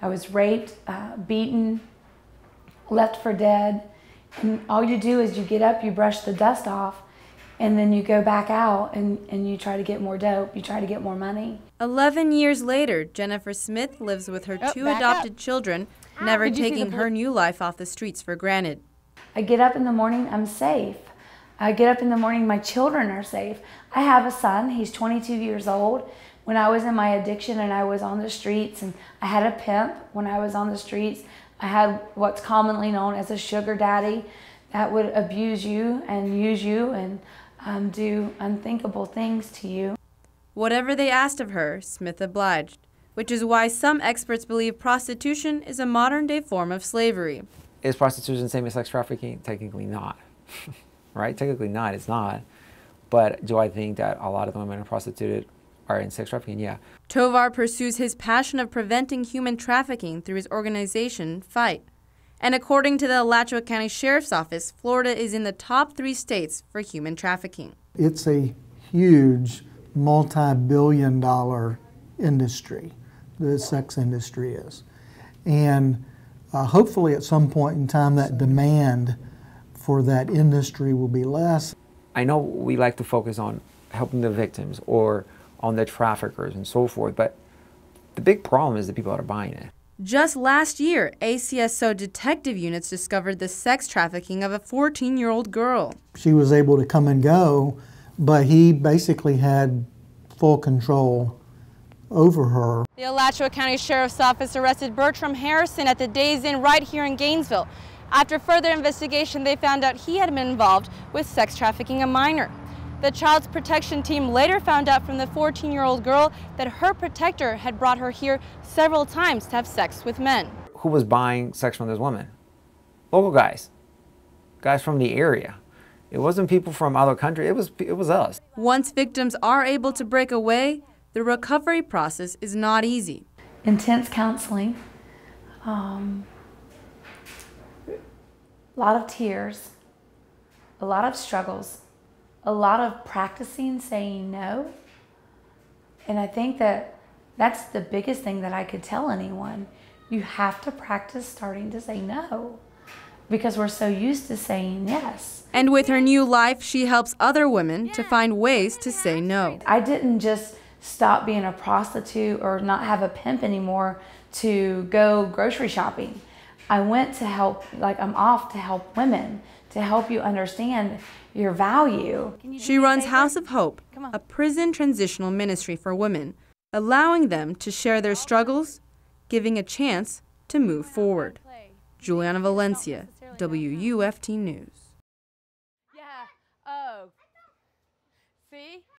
I was raped, beaten, left for dead. And all you do is you get up, you brush the dust off, and then you go back out and you try to get more dope, you try to get more money. 11 years later, Jennifer Smith lives with her two adopted children, never taking her new life off the streets for granted. I get up in the morning, I'm safe. I get up in the morning, my children are safe. I have a son, he's 22 years old. When I was in my addiction and I was on the streets, and I had a pimp when I was on the streets, I had what's commonly known as a sugar daddy that would abuse you and use you and do unthinkable things to you. Whatever they asked of her, Smith obliged, which is why some experts believe prostitution is a modern-day form of slavery. Is prostitution the same as sex trafficking? Technically not, right? Technically not, it's not. But do I think that a lot of the women are prostituted are in sex trafficking? Yeah. Tovar pursues his passion of preventing human trafficking through his organization, FIGHT. And according to the Alachua County Sheriff's Office, Florida is in the top 3 states for human trafficking. It's a huge multi-billion-dollar industry, the sex industry is. And hopefully at some point in time that demand for that industry will be less. I know we like to focus on helping the victims or on the traffickers and so forth, but the big problem is the people that are buying it. Just last year, ACSO detective units discovered the sex trafficking of a 14-year-old girl. She was able to come and go, but he basically had full control over her. The Alachua County Sheriff's Office arrested Bertram Harrison at the Days Inn right here in Gainesville. After further investigation, they found out he had been involved with sex trafficking a minor. The Child's Protection Team later found out from the 14-year-old girl that her protector had brought her here several times to have sex with men. Who was buying sex from this woman? Local guys. Guys from the area. It wasn't people from other countries, it was us. Once victims are able to break away, the recovery process is not easy. Intense counseling, a lot of tears, a lot of struggles, a lot of practicing saying no. And I think that that's the biggest thing that I could tell anyone. You have to practice starting to say no, because we're so used to saying yes. And with her new life, she helps other women to find ways to say no. I didn't just stop being a prostitute or not have a pimp anymore to go grocery shopping. I went to help, I'm off to help women, to help you understand your value. She runs House of Hope, a prison transitional ministry for women, allowing them to share their struggles, giving a chance to move forward. Juliana, Valencia, WUFT News. Yeah. Oh. See?